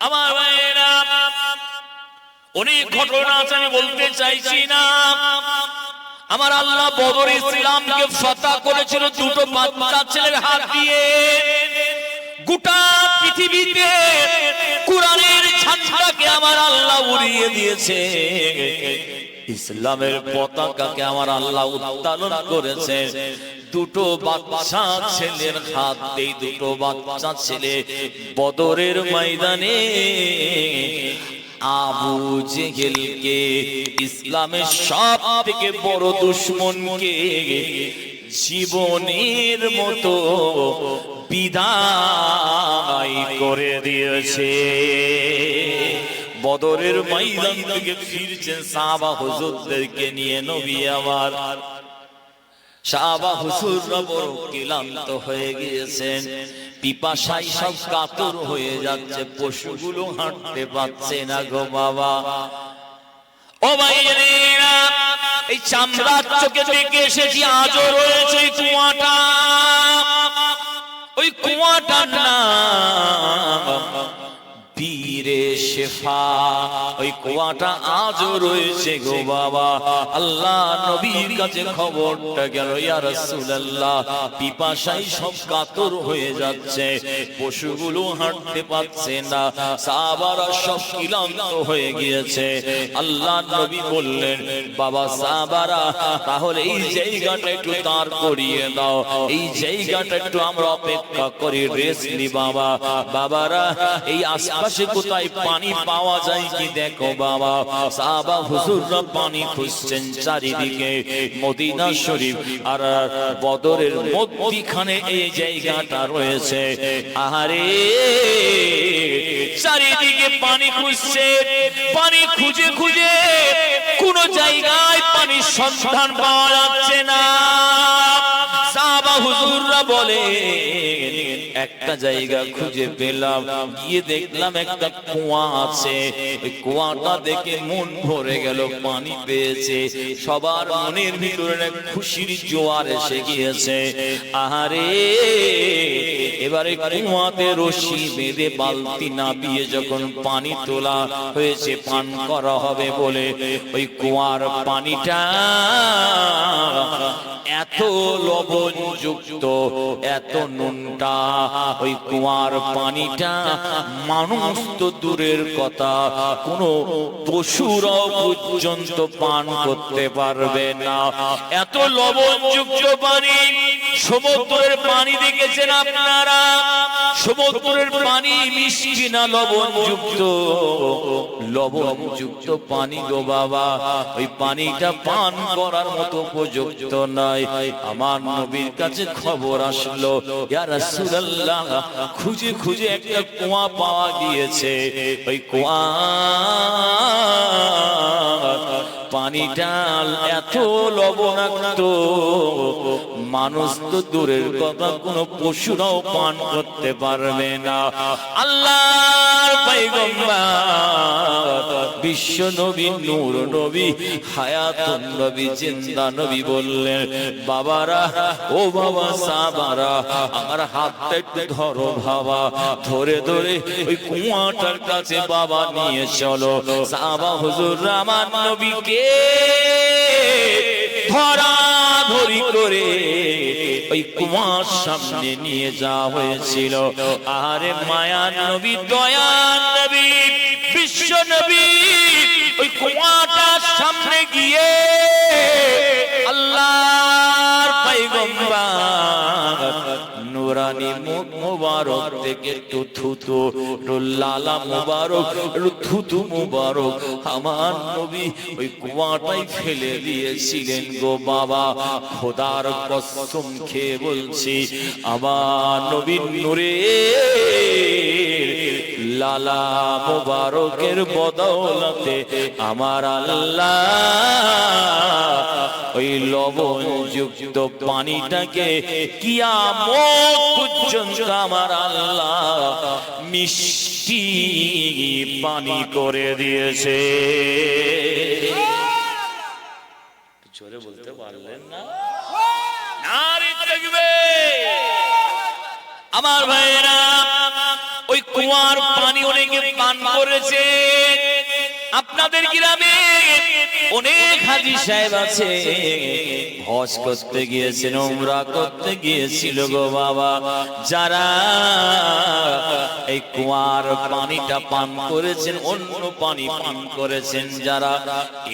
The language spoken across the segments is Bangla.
আমার ভাইয়েরা, অনেক ঘটনা আছে, আমি বলতে চাইছি না। আমার আল্লাহ বদর ইসলামকে ফাতহ করেছিল দুটো বাচ্চা ছেলের হাত দিয়ে। গোটা পৃথিবীতে কুরআনের ঝান্ডাকে আমার আল্লাহ উড়িয়ে দিয়েছে, ইসলামের পতাকাকে আমার আল্লাহ উত্তোলন করেছে দুটো বাচ্চা ছেলের হাত দিয়ে। দুটো বাচ্চা ছেলে বদরের ময়দানে আবু জেহেলকে, ইসলামের সব থেকে বড় দুশমনকে জীবনের মতো বিদায় করে দিয়েছে। বদরের ময়দান থেকে ফিরছেন সাহাবা হুজুরদেরকে নিয়ে নবী আমার। সাহাবা হুজুররা বড় ক্লান্ত হয়ে গিয়েছেন, পিপাসায় সব কাতর হয়ে যাচ্ছে, পশুগুলো হাঁটতে পারছে না গো বাবা। ও ভাইয়েরা, এই চামড়ার চোখে দেখে এসেছি, আজও রয়েছে ওই কুয়াটা। ওই কুয়াটার নাম পীরে শেফা। ওই কুয়াটা আজও রয়েছে গো বাবা। আল্লাহ নবীর কাছে খবরটা গেল, ইয়া রাসূলুল্লাহ, পিপাসায় সব কাতর হয়ে যাচ্ছে, পশুগুলো হাঁটতে পারছে না, সাহাবারা সব ক্লান্ত হয়ে গিয়েছে। আল্লাহ নবী বললেন, বাবা সাহাবারা, তাহলে এই জায়গাটা একটু দাঁড় করিয়ে দাও, এই জায়গাটা একটু আমরা অপেক্ষা করি, রেস্ট নি বাবা। বাবারা, এই আশেপাশে কোথায় পানি পাওয়া যায় কি দেখো বাবা। সাহাবা হুজুররা পানি খুঁজছেন চারিদিকে। মদিনা শরীফ আর বদরের মধ্যখানে এই জায়গাটা রয়েছে। আহারে, চারিদিকে পানি খুঁজছে, পানি খুঁজে খুঁজে কোন জায়গায় পানির সন্ধান পাওয়া যাচ্ছে না। সাহাবা হুজুররা বলে, একটা জায়গা খুঁজে পেলাম, গিয়ে দেখলাম একটা কুয়া আছে। ওই কুয়াটা দেখে মন ভরে গেল, পানি পেয়েছে। সবার মনের ভিতরে খুশির জোয়ার এসে গিয়েছে। আহারে, এবারে কুয়াতে রশি বেঁধে বালতি নামিয়ে যখন পানি তোলা হয়েছে পান করা হবে বলে, ওই কুয়ার পানিটা এত লবণ যুক্ত, এত নুনটা, ওই কুয়ার পানিটা মানুষ তো দূরের কথা, কোনো পশুরাও পর্যন্ত পান করতে পারবে না। এত লবণ যুক্ত পানি। সমুদ্রের পানি দেখেছেন আপনারা? সমুদ্রের পানি মিষ্টি না লবণ যুক্ত? লবণ যুক্ত পানি গো বাবা। ওই পানিটা পান করার মতো উপযুক্ত নয়। আমার নবীর কাছে খবর আসলো, ইয়া রাসূলুল্লাহ, খুঁজে খুঁজে একটা কুয়া পাওয়া গিয়েছে। ওই কুয়া পানিটা এত লবণাক্ত, মানুষ তো দূরের কথা, কোনো পশুরাও পান করতে পারবে না। আল্লাহর পয়গম্বর বিশ্ব নবী, নূর নবী, হায়াতুন নবী, জিন্দা নবী বললেন, বাবারা, ও বাবা সাহাবারা, আমার হাতটা একটু ধরো বাবা। ধরে ধরে ওই কুয়াটার কাছে বাবা নিয়ে চলো। সাহাবা হুজুররা আমার নবীকে ধরাধরি করে ওই কুয়ার সামনে নিয়ে যাওয়া হয়েছিল। আরে মায়ার নবী, দয়ার নবী, বিশ্ব নবী ওই কুয়াটার সামনে গিয়ে আল্লাহর পয়গম্বর নুরানি মুখ মুবারক থেকে একটু থুতু, লালা মুবারক, থুতু মুবারক আমার নবী ওই কুয়াটাই ফেলে দিয়েছিলেন গো বাবা। খোদার কসম খেয়ে বলছি, আমার নবীর নূরে লালা মুবারকের বদৌলতে আমার আল্লাহ ওই লবণ যুক্ত পানিটাকে কিয়ামত পর্যন্ত আমার আল্লাহ মিষ্টি পানি করে দিয়েছে। জোরে বলতে পারলেন না? নারে তাকবীর। আমার ভাইরা, ওই কুয়ার পানি অনেকে পান করেছে। আপনাদের গ্রামে অনেক হাজী সাহেব আছে, হজ করতে গিয়েছেন, উমরা করতে গিয়েছিল গো বাবা, যারা এই কুয়ার পানিটা পান করেছেন, অন্য পানি পান করেছেন যারা,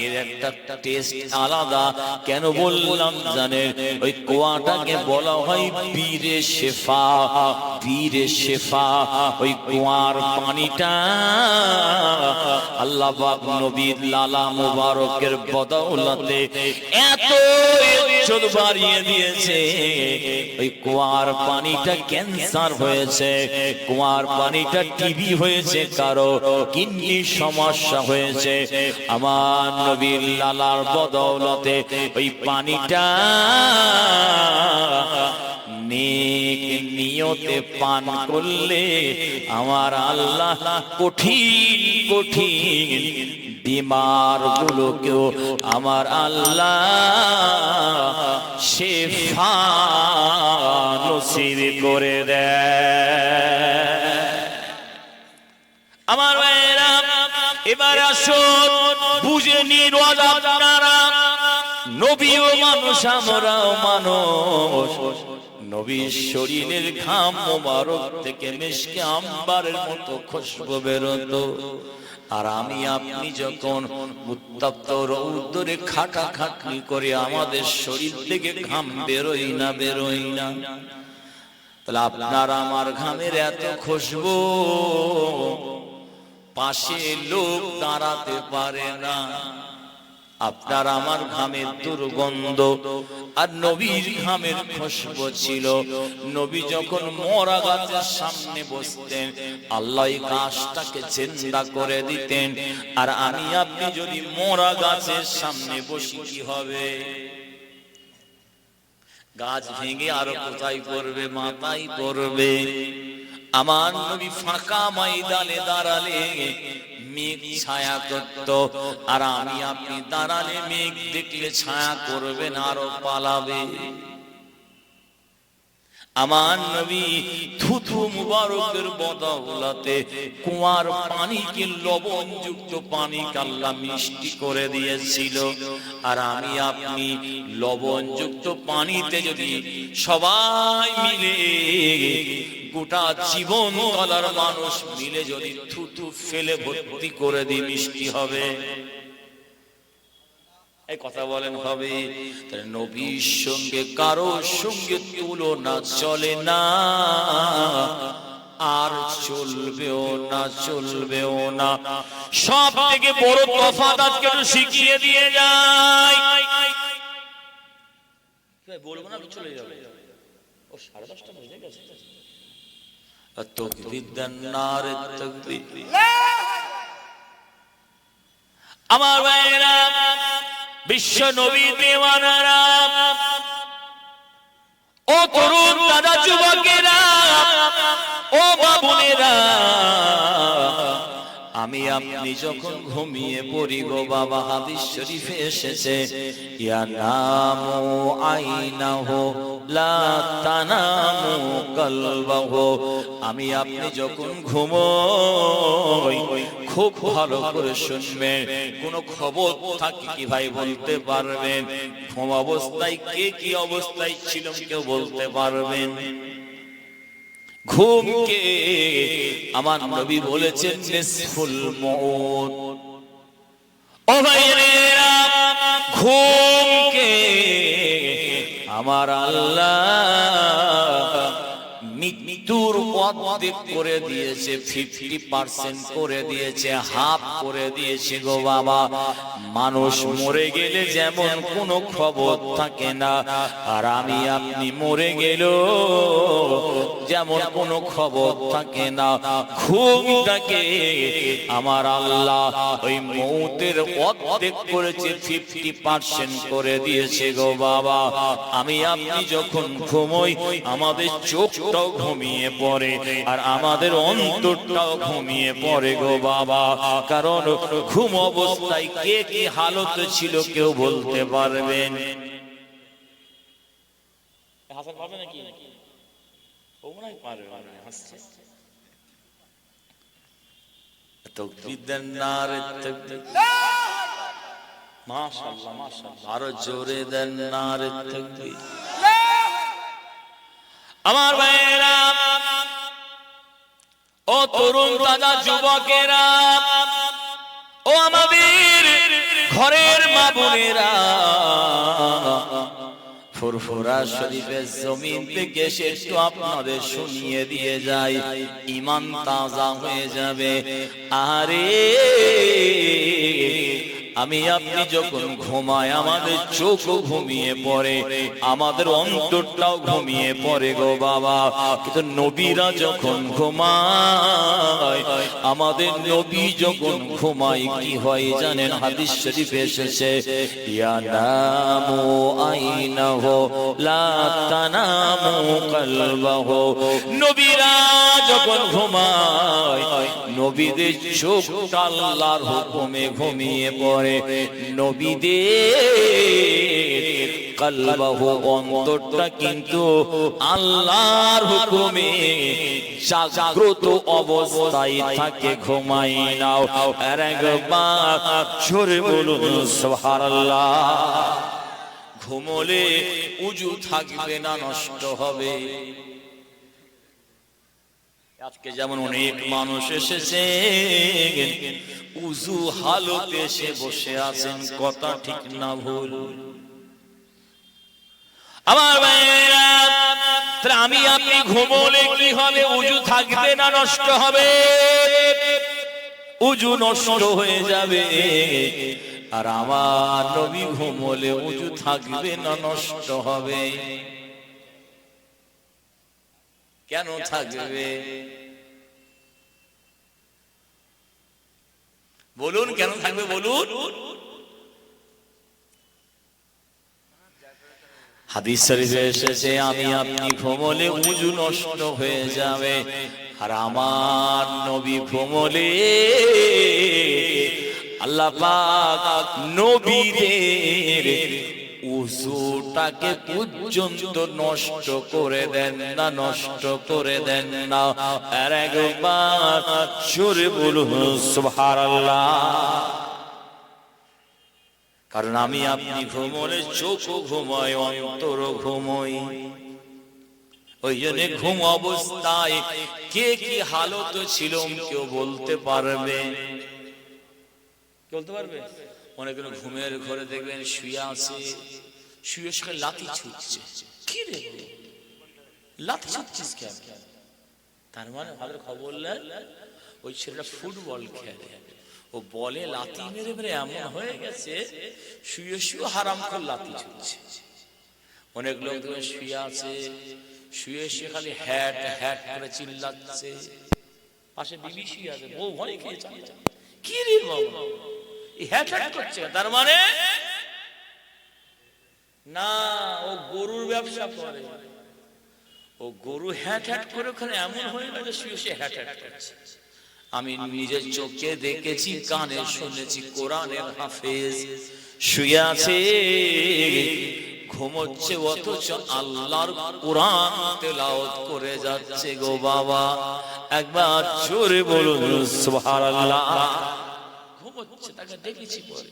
এর একটা টেস্ট আলাদা। কেন বললাম জানেন? ওই কুয়াটাকে বলা হয় বীরে শেফা, বীরে শেফা। ওই কুয়ার পানিটা আল্লাহ পাক নবীর লালা মুবারকের বদৌলতে এত ইজ্জত বাড়িয়ে দিয়েছে। ওই কুয়ার পানিটা ক্যান্সার হয়েছে, কুয়ার পানিটা টিবি হয়েছে, কারো কিডনি সমস্যা হয়েছে, আমার নবীর লালার বদৌলতে ওই পানিটা নেক নিয়তে পান করলে আমার আল্লাহ কঠিন কঠিন বিমার গুলোকেও আমার আল্লাহ শিফা নসিব করে দেয়। আমার ভাইরা, এবার আসুন বুঝে নিন, আপনারা নবীও মানুষ, আমরাও মানুষ। নবীর শরীরের ঘাম মোবারক থেকে মিশকে আম্বারের মতো খুশবু বেরোতো। আর আমি আপনি যখন উত্তপ্ত রৌদ্রে খাটাখাটনি করে আমাদের শরীর থেকে ঘাম বেরোই না, বেরোই না, তাহলে আপনার আমার ঘামের এত খুশবু, পাশে লোক দাঁড়াতে পারে না। আপনার আমার ঘামের দুর্গন্ধ আর নবীর ঘামের খুশবু ছিল। নবী যখন মরা গাছের সামনে বসতেন, আল্লাহ এই গাছটাকে জিন্দা করে দিতেন। আর আমি আপনি যদি মরা গাছের সামনে বসি কি হবে? গাছ ভেঙে আরো কোথায় পড়বে? মাথায় পড়বে। আমার নবী ফাঁকা ময়দানে দাঁড়ালে মেঘ ছায়া করত, আর আমি আপনি দাঁড়ালে মেঘ দেখলে ছায়া করবে না, আরো পালাবে। আমার নবী থুথু মুবারকের বদৌলতে কুয়ার পানিকে লবণযুক্ত পানি আল্লাহ মিষ্টি করে দিয়েছিল। আর আমি আপনি লবণযুক্ত পানিতে যদি সবাই মিলে, গোটা জীবন তলার মানুষ মিলে যদি থুথু ফেলে ভর্তি করে দিই, মিষ্টি হবে? এই কথা বলেন হবে? তাহলে নবীর সঙ্গে কারোর সঙ্গে তুলনা চলে না, আর চলবেও না, চলবেও না। সব থেকে বড় তফাৎ আজকে একটু শিখিয়ে দিয়ে যায়। বলবো না, চলে যাবে। ও 10:30 বেজে গেছে। আমার ভাইরা, বিশ্ব নবী দেওয়ানারা, ও তরুণ দাদা, যুবকেরা, ও বাবুনেরা, আমি আপনি যখন ঘুমিয়ে পড়ি গো বাবা, হাদিস শরীফে এসেছে, ইয়া নামু আইনাহু লা তানামু কলবাহু। আমি আপনি যখন ঘুমোই, খুব ভালো করে শুনবেন। কোন খবর থাকে কি ভাই বলতে পারবেন? ঘুম অবস্থায় কে কি অবস্থায় ছিল কেউ বলতে পারবেন? ঘুমকে আমার নবী বলেছেন নিসফুল মউত। ও ভাইরা, ঘুমকে আমার আল্লাহ মৃত্যুর অর্ধেক করে দিয়েছে, 50% করে দিয়েছে, হাফ করে দিয়েছে গো বাবা। মানুষ মরে গেলে যেমন কোনো খবর থাকে না, আর আমি আপনি মরে গেল যেমন কোনো খবর থাকে না। ঘুমটাকে আমার আল্লাহ ওই মৌতের অর্ধেক করেছে, 50% করে দিয়েছে গো বাবা। আমি আপনি যখন ঘুমোই, আমাদের চোখটাও ঘুমিয়ে পড়ে, আর আমাদের অন্তরটাও ঘুমিয়ে পড়ে গো বাবা। কারণ ঘুম অবস্থায় কে কি হালত ছিল কেউ বলতে পারবেন? তাকবীর দেন, নারে তাকবীর। মাশাআল্লাহ মাশাআল্লাহ, আরো জোরে দেন, নারে তাকবীর। আমার ভাইরা, ও তরুণ তাজা যুবকেরা, ও আমাদের ঘরের মা বোনেরা, ফুরফুরা শরীফের জমিন থেকে একটু আপনাদের শুনিয়ে দিয়ে যায়, ঈমান তাজা হয়ে যাবে। আরে আমি আপনি যখন ঘুমাই, আমাদের চোখও ঘুমিয়ে পড়ে, আমাদের অন্তরটাও ঘুমিয়ে পড়ে গো বাবা। কিন্তু নবীরা যখন ঘুমায়, আমাদের নবী যখন ঘুমায় কি হয় জানেন? হাদিস শরীফে এসেছে, ইয়ানামু আইনাহু লা তানামু কলবাহু। নবীরা যখন ঘুমায়, নবীদের চোখটা আল্লাহর হুকুমে ঘুমিয়ে পড়ে। নবীদের কলবাহু, অন্তরটা কিন্তু আল্লাহর হুকুমে জাগ্রত অবস্থায় থাকে, ঘুমাই নাও। আর একবার জোরে বলুন সুবহানাল্লাহ। ঘুমলে উজু থাকবে না, নষ্ট হবে। আজকে যেমন অনেক মানুষ এসেছে, উজু হালতে এসে বসে আছেন, কথা ঠিক না ভুল? আমার ভাইরা, আমি আপনি ঘুমোলে কি হবে? উজু থাকবে না, নষ্ট হবে? উজু নষ্ট হয়ে যাবে। আর আমার নবী ঘুমোলে উজু থাকবে না, নষ্ট হবে। কেন থাকবে বলুন? কেন থাকবে বলুন? হাদিস শরীফে এসেছে, আমি আপনি ঘুমোলে উজু নষ্ট হয়ে যাবে। আর আমার নবী ঘুমোলে আল্লাহ পাক নবীদের উযুটাকে পর্যন্ত নষ্ট করে দেন না, নষ্ট করে দেন না। আর একবার জোরে বলুন সুবহানাল্লাহ। কারণ আমি আপনি ঘুমোলে চোখও ঘুমায়, অন্তরও ঘুমোয়। ওই জন্য ঘুম অবস্থায় কে কি হালত ছিল কেউ বলতে পারবে? বলতে পারবে? অনেকগুলো ঘুমের ঘরে দেখবেন শুয়ে আছে, শুয়ে শুয়ে লাথি ছুটছে। কি রে লাথি ছুটছিস কেন? তার মানে ভালো খবর নেন, ওই ছেলেটা ফুটবল খেলে, ও বলে লাথি মেরে মেরে এমন হয়ে গেছে, শুয়ে শুয়ে হারাম করে লাথি ছুটছে। অনেক লোক দেখবেন শুয়ে আছে, শুয়ে শুয়ে খালি হ্যাট হ্যাট করে চিল্লাচ্ছে। পাশে বিবি শুয়ে আছে, বউ ভয় খেয়ে চালিয়ে। কি রে বাবা, হ্যাট হ্যাট করছে? তার মানে না, ও গরুর ব্যবসা করে। ও গরু হ্যাট হ্যাট করে ওখানে এমন হয়ে গেছে, শুয়ে শুয়ে হ্যাট হ্যাট করছে। আমি নিজের চোখে দেখেছি, কানে শুনেছি, কোরআনের হাফেজ শুয়ে আছে, ঘুমোচ্ছে, অথচ আল্লাহর কোরআন তেলাওয়াত করে যাচ্ছে গো বাবা। একবার জোরে বলুন সুবহানাল্লাহ। ঘুমোচ্ছে, তাকে দেখেছি পরে।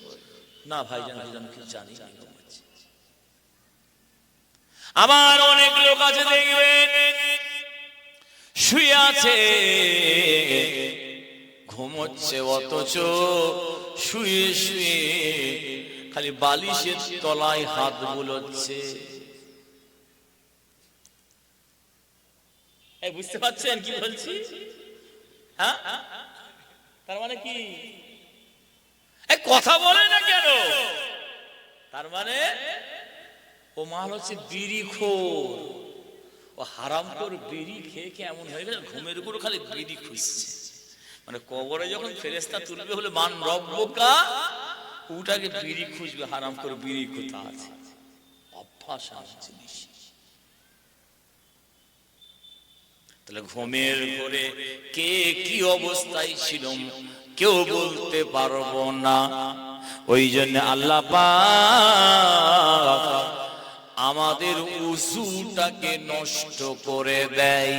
না ভাইজান, ভাইজান কি জানি না ঘুমোচ্ছে। আবার অনেক লোক আছে দেখবেন শুয়ে আছে, ঘুমোচ্ছে, অথচ শুয়ে শুয়ে খালি বালিশের তলায় হাত বুলোচ্ছে। বুঝতে পারছেন কি বলছি? হ্যাঁ, তার মানে কি? কথা বলে না কেন? তার মানে ও মাল হচ্ছে বিড়িখোর। ও হারামখোর, বিড়ি খেয়ে খেয়ে এমন হয়ে গেছে, ঘুমের উপর খালি বিড়ি খুঁজছে। মানে কবরে যখন ফেরেশতা তুলবে হলে মান রব্বুকা, ওটাকে বিড়ি খুঁজবে, হারামখোর বিড়ি কোথা আছে। অভ্যাস জিনিস। তাহলে ঘুমের ঘরে কে কি অবস্থায় ছিল কেউ বলতে পারবো না। ওই জন্য আল্লাহ পাক আমাদের উযুটাকে নষ্ট করে দেয়।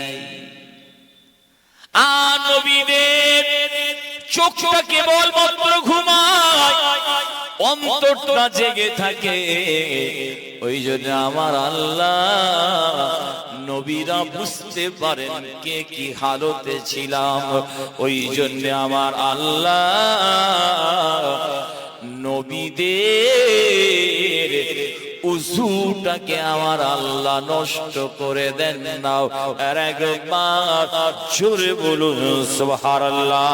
আর নবীদের চোখটা কেবলমাত্র ঘুমায়, অন্তরটা জেগে থাকে। ওই জন্য আমার আল্লাহ নবীরা বুঝতে পারেন কে কি হালতে ছিলাম। ওই জন্য আমার আল্লাহ নবীদের উযুটাকে আমার আল্লাহ নষ্ট করে দেন না। আর একবার জোরে বলুন সুবহানাল্লাহ।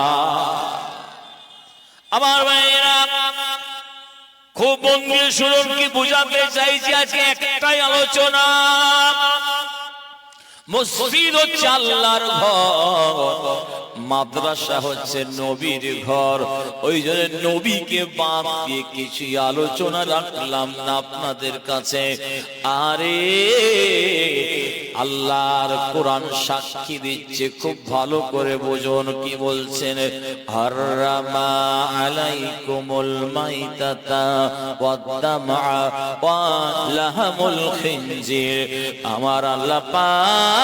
আমার ভাইরা খুব মনোযোগ শুনুন, কি বুঝাতে চাইছি আজকে একটাই আলোচনা। মসজিদ হচ্ছে আল্লাহর ঘর, মাদ্রাসা হচ্ছে নবীর ঘর। ওই জন্য নবীকে বাদ দিয়ে কিছু আলোচনা রাখলাম না আপনাদের কাছে। আরে আল্লাহর কোরআন সাক্ষী দিচ্ছে, খুব ভালো করে বুঝুন কি বলছেন। হারামা আলাইকুমুল মাইতাতা ওয়াদ-দামা ওয়া লাহমুল খিনজির। আমার আল্লাহ পাক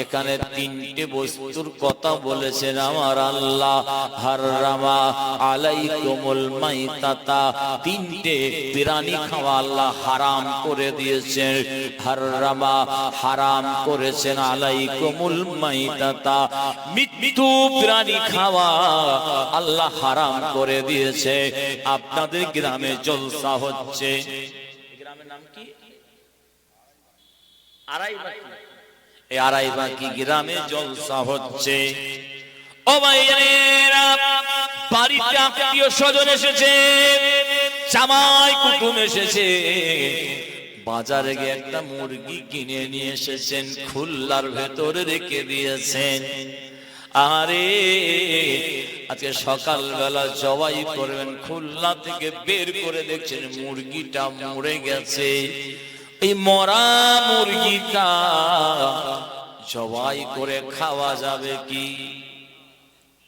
এখানে তিনটে বস্তুর কথা বলেছেন আমার আল্লাহ। হারামা আলাইকুমুল মাইতাতা, তিনটে প্রাণী খাওয়া আল্লাহ হারাম করে দিয়েছেন। হারামা হারাম করেছেন, আলাইকুমুল মাইতাতা মৃত্যু প্রাণী খাওয়া আল্লাহ হারাম করে দিয়েছে। আপনাদের গ্রামে জলসা হচ্ছে, গ্রামের নাম কি? আড়াইবাকি গ্রামে জলসা হচ্ছে। ও ভাইয়েরা, বাড়িতে আত্মীয় স্বজন এসেছে, জামাই কুটুম এসেছে, বাজারে গিয়ে একটা মুরগি কিনে নিয়ে এসেছেন, খুল্লার ভেতরে রেখে দিয়েছেন। আরে আজকে সকালবেলা জবাই করবেন, খুল্লা থেকে বের করে দেখছেন মুরগিটা মরে গেছে। এই মরা মুরগিটা জবাই করে খাওয়া যাবে কি?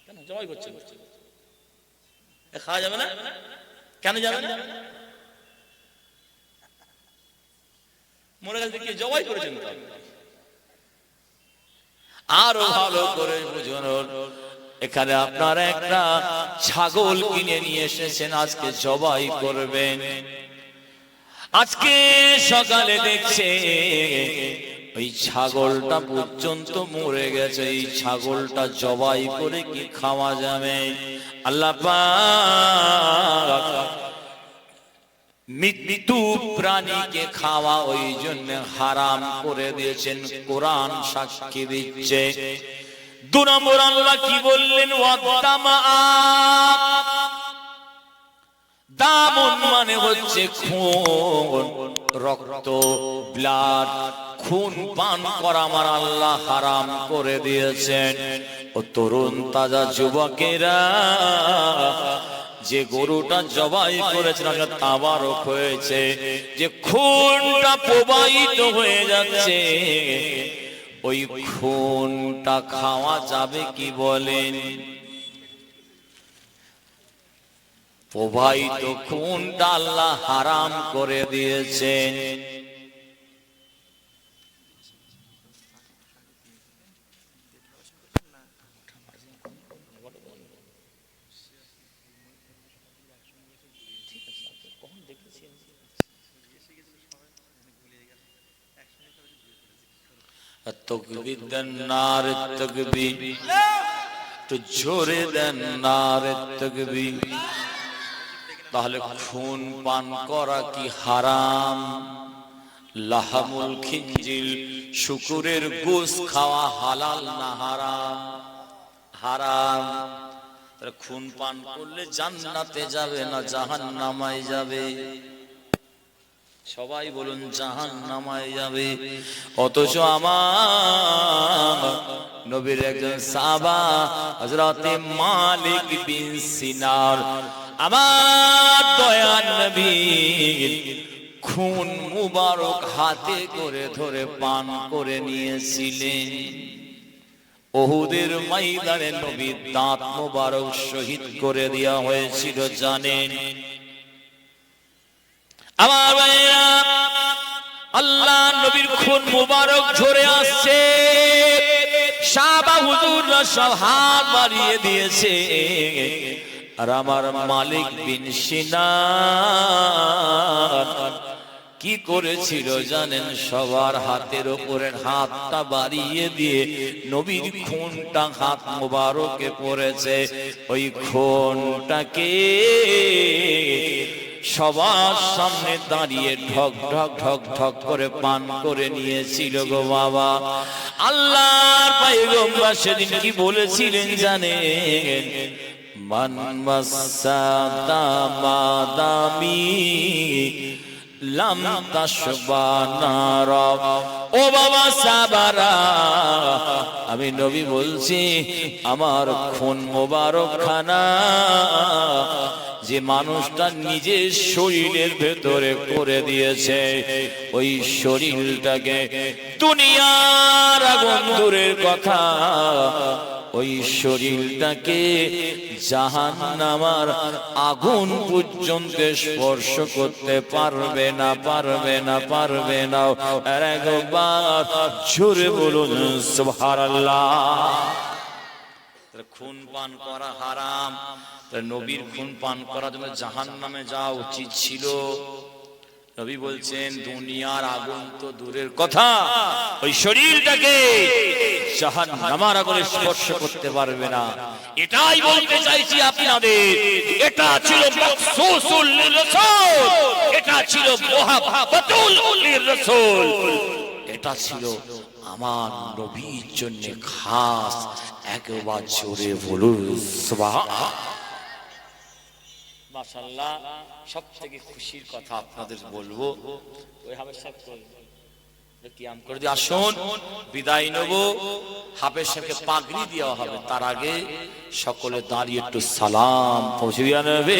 কেন জবাই করছে? খাওয়া যাবে না? কেন যাবে না? মরে গেছে কি জবাই করেছেন? আরো ভালো করে বুঝুন, এখানে আপনারা একটা ছাগল কিনে নিয়ে এসেছেন, আজকে জবাই করবেন। আজকে সকালে দেখছে ওই ছাগলটা পর্যন্ত মরে গেছে, এই ছাগলটা জবাই করে কি খাওয়া যাবে? আল্লাহ পাক মৃত্যু প্রাণীকে খাওয়া ওই জন্য হারাম করে দিয়েছেন, কোরআন সাক্ষী দিচ্ছে। 2 নম্বর আল্লাহ কি বললেন? ওয়াদ-দামা, দামন মানে হচ্ছে খুন, রক্ত, ব্লাড, খুন পান করা আমার আল্লাহ হারাম করে দিয়েছেন। ও তরুণ তাজা যুবকেরা, যে গরুটা জবাই করেছেন তাবারক হয়েছে, যে খুনটা প্রবাহিত হয়ে যাচ্ছে, ওই খুনটা খাওয়া যাবে কি বলেন? প্রবাহিত খুনটা আল্লাহ হারাম করে দিয়েছেন। তকবীর দেন নারে তকবীর, একটু জোরে দেন নারে তকবীর। তাহলে খুন পান করা কি হারাম? লাহমুল খিনজির, শুকুরের গোশত খাওয়া হালাল না হারাম? হারাম। তাহলে খুন পান করলে জান্নাতে যাবে না জাহান্নামায় যাবে? সবাই বলুন জাহান্নামায় যাবে। অথচ আমার নবীর একজন সাহাবা হযরতে মালিক বিন সিনার, আমার দয়ার নবী খুন মুবারক হাতে করে ধরে পান করে নিয়েছিলেন। উহুদের ময়দানে নবীর দাঁত মুবারক শহীদ করে দেওয়া হয়েছিল জানেন? আমার ভাইরা, আল্লাহ নবীর খুন মুবারক ঝরে আসছে, সাহাবা হুজুররা সব হাত বাড়িয়ে দিয়েছে, আর আমার মালিক বিন সিনান কি করেছিল জানেন? সবার হাতের উপরে হাতটা বাড়িয়ে দিয়ে নবীর খুনটা হাত মোবারকে পড়েছে, ওই খুনটাকে সবার সামনে দাঁড়িয়ে ঢক ঢক ঢক ঢক করে পান করে নিয়েছিল গো বাবা। আল্লাহর পয়গম্বর সেদিন কি বলেছিলেন জানেন? মান মাসাতা মাদামি লাম তাশবানার। ও বাবা সাহাবারা, আমি নবী বলছি, আমার খুন মোবারক খানা যে মানুষটা নিজের শরীরের ভেতরে করে দিয়েছে, ওই শরীরটাকে দুনিয়ার আগুন দূরের কথা, ওই শরীরটাকে জাহান্নামের আগুন পর্যন্ত স্পর্শ করতে পারবে না, পারবে না, পারবে না। আর একবার জোরে বলুন সুবহানাল্লাহ। খুন পান করা হারাম, নবীর খুন পান করার জন্য জাহান্নামে যাওয়া উচিত ছিল। নবী বলছেন দুনিয়ার আগুন তো দূরের কথা, ওই শরীরটাকে জাহান্নামের আগুনে স্পর্শ করতে পারবে না। এটাই বলতে চাইছি আপনাদের, এটা ছিল মাখসুসুল লিরাসূল, এটা ছিল মুহাব্বাতুল লিরাসূল, এটা ছিল আমার নবীর জন্য খাস। একবার জোরে বলুন সুবহানাল্লাহ। মাশাআল্লাহ, সবথেকে খুশির কথা আপনাদের বলবো, ওই হাফেজ সাহেব কিয়াম করে দিয়ে আসুন, বিদায় নেব। হাফেজ সাহেবকে পাগড়ি দেওয়া হবে, তার আগে সকলে দাঁড়িয়ে একটু সালাম পৌঁছে দিয়ে নেবে।